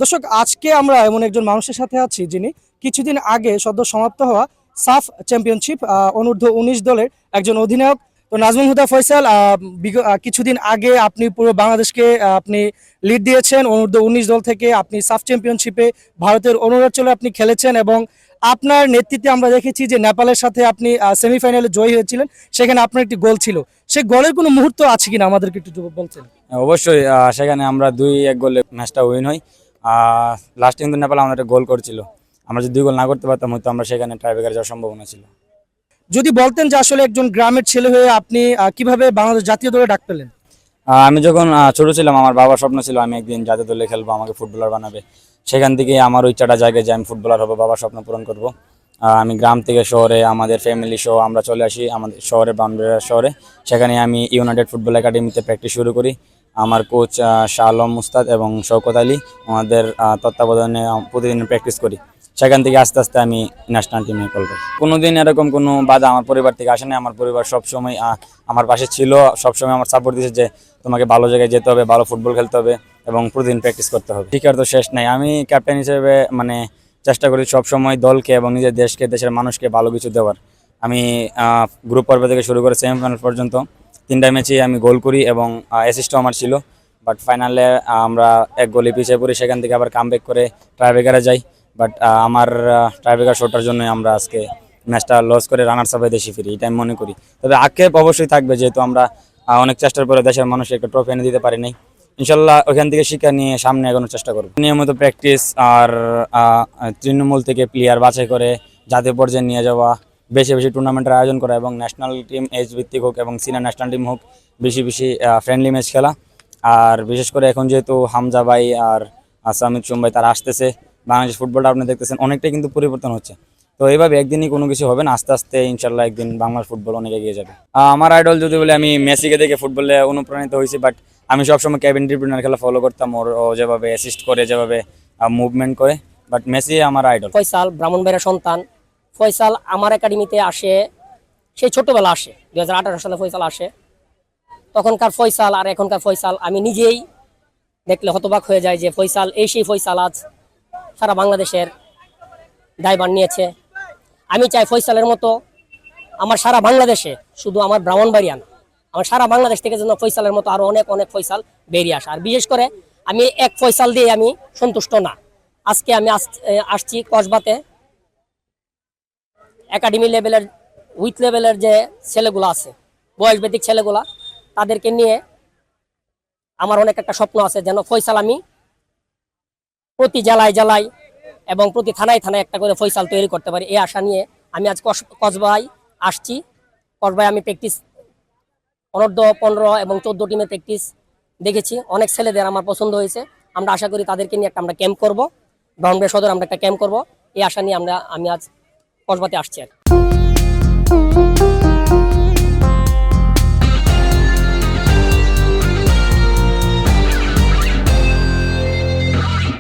দর্শক, আজকে আমরা এমন একজন মানুষের সাথে আছি যিনি কিছুদিন আগে সদ্য সমাপ্ত হওয়া সাফ চ্যাম্পিয়নশিপ অনূর্ধ্ব 19 দলের একজন অধিনায়ক। তো নাজমুল হুদা ফয়সাল, কিছুদিন আগে আপনি পুরো বাংলাদেশকে আপনি লিড দিয়েছেন অনূর্ধ্ব 19 দল থেকে। আপনি সাফ চ্যাম্পিয়নশিপে ভারতের অনুরাচলে আপনি খেলেছেন এবং আপনার নেতৃত্বে আমরা দেখেছি যে নেপালের সাথে আপনি সেমিফাইনালে জয়ী হয়েছিলেন। সেখানে আপনার একটি গোল ছিল, সেই গোলের কোনো মুহূর্ত আছে কিনা আমাদেরকে একটু বলছেন? হ্যাঁ, অবশ্যই সেখানে আমরা 2-1 গোলে ম্যাচটা উইন হই। লাস্টে কিন্তু নেপাল আমাদের গোল করেছিল। আমরা যদি 2 গোল না করতে পারতাম হয়তো আমরা সেখানে টাইব্রেকারে যাওয়ার সম্ভাবনা ছিল। যদি বলতেন যে আসলে একজন গ্রামের ছেলে হয়ে আপনি কিভাবে বাংলাদেশ জাতীয় দলে ডাক পেলেন? আমি যখন ছোট ছিলাম আমার বাবার স্বপ্ন ছিল আমি একদিন জাতীয় দলে খেলবো, আমাকে ফুটবলার বানাবে। সেখান থেকে আমার ইচ্ছাটা জাগে যে আমি ফুটবলার হবো, বাবার স্বপ্ন পূরণ করব। আমি গ্রাম থেকে শহরে আমাদের ফ্যামিলি সহ আমরা চলে আসি আমাদের শহরে, বানবেড়া শহরে। সেখানে আমি ইউনাইটেড ফুটবল একাডেমিতে প্র্যাকটিস শুরু করি। আমার কোচ শাহ আলম মুস্তাদ এবং শওকত আলী আমাদের তত্ত্বাবধানে প্রতিদিন প্র্যাকটিস করি। সেখান থেকে আস্তে আস্তে আমি ন্যাশনাল টিমে কল করি। কোনোদিন এরকম কোনো বাধা আমার পরিবার থেকে আসেনি। আমার পরিবার সবসময় আমার পাশে ছিল, সবসময় আমার সাপোর্ট দিয়েছে যে তোমাকে ভালো জায়গায় যেতে হবে, ভালো ফুটবল খেলতে হবে এবং প্রতিদিন প্র্যাকটিস করতে হবে। ঠিক আর তো শেষ নাই। আমি ক্যাপ্টেন হিসেবে চেষ্টা করি সবসময় দলকে এবং নিজের দেশকে, দেশের মানুষকে ভালো কিছু দেওয়ার। আমি গ্রুপ পর্ব থেকে শুরু করে সেমিফাইনাল পর্যন্ত 3টা ম্যাচেই আমি গোল করি এবং অ্যাসিস্টও আমার ছিল। বাট ফাইনালে আমরা 1 গোলে পিছিয়ে পড়ি, সেখান থেকে আবার কামব্যাক করে টাইব্রেকারে যাই। বাট আমার টাইব্রেকার শটটার জন্য আমরা আজকে ম্যাচটা লস করে রানার্স আপে দেশে ফিরি, এটা আমি মনে করি। তবে আক্ষেপ অবশ্যই থাকবে, যেহেতু আমরা অনেক চেষ্টার পরে দেশের মানুষকে একটা ট্রফি এনে দিতে পারি নাই। ইনশাল্লাহ ওইখান থেকে শিক্ষা নিয়ে সামনে এগোনোর চেষ্টা করব। নিয়মিত প্র্যাকটিস আর তৃণমূল থেকে প্লেয়ার বাছাই করে জাতীয় পর্যায়ে নিয়ে যাওয়া, বেশি বেশি টুর্নামেন্টের আয়োজন করা এবং ন্যাশনাল টিম এজ ভিত্তিক হোক এবং সিনিয়র ন্যাশনাল টিম হোক, বেশি বেশি ফ্রেন্ডলি ম্যাচ খেলা। আর বিশেষ করে এখন যেহেতু হামজা ভাই আর সামিদ সুম ভাই তারা আসতেছে, বাংলাদেশ ফুটবলটা আপনি দেখতেছেন অনেকটাই কিন্তু পরিবর্তন হচ্ছে। তো এইভাবে একদিনই কোনো কিছু হবে না, আস্তে আস্তে ইনশাল্লাহ একদিন বাংলার ফুটবল অনেক এগিয়ে যাবে। আমার আইডল যদি বলে, আমি মেসিকে দেখে ফুটবলে অনুপ্রাণিত হয়েছি। বাট আমি সবসময় কেভিন ডি ব্রুইনের খেলা ফলো করতাম, ও যেভাবে অ্যাসিস্ট করে, যেভাবে মুভমেন্ট করে। বাট মেসি আমার আইডল। ফয়সাল ব্রাহ্মণবাড়িয়ার সন্তান। ফয়সাল আমার একাডেমিতে আসে, সেই ছোটবেলা আসে, 2018 সালে ফয়সাল আসে। তখনকার ফয়সাল আর এখনকার ফয়সাল আমি নিজেই দেখলে হতবাক হয়ে যায় যে ফয়সাল সেই ফয়সাল আজ সারা বাংলাদেশের দায়ভার নিয়েছে। আমি চাই ফয়সালের মতো আমার সারা বাংলাদেশে, শুধু আমার ব্রাহ্মণবাড়িয়া না, আমার সারা বাংলাদেশ থেকে যেন ফয়সালের মতো আরো অনেক অনেক ফয়সাল বেরিয়ে আসে। আর বিশেষ করে আমি এক ফয়সাল দিয়ে আমি সন্তুষ্ট না। আজকে আমি আসছি কসবাতে একাডেমি লেভেলের, উইথ লেভেলের যে ছেলেগুলো আছে, বয়সভিত্তিক ছেলেগুলা, তাদেরকে নিয়ে আমার অনেক একটা স্বপ্ন আছে যেন ফয়সাল আমি প্রতি জেলায় জেলায় এবং প্রতি থানায় থানায় একটা করে ফয়সাল তৈরি করতে পারি। এই আশা নিয়ে আমি আজ কসবায় আসছি। কসবায় আমি প্র্যাকটিস অনূর্ধ্ব 15 এবং 14 টিমের প্র্যাকটিস দেখেছি। অনেক ছেলেদের আমার পছন্দ হয়েছে। আমরা আশা করি তাদেরকে নিয়ে আমরা ক্যাম্প করবো, ব্রাহ্মণবাড়িয়া সদর আমরা একটা ক্যাম্প করব। এই আশা নিয়ে আমি আজ কসবাতে আসছি।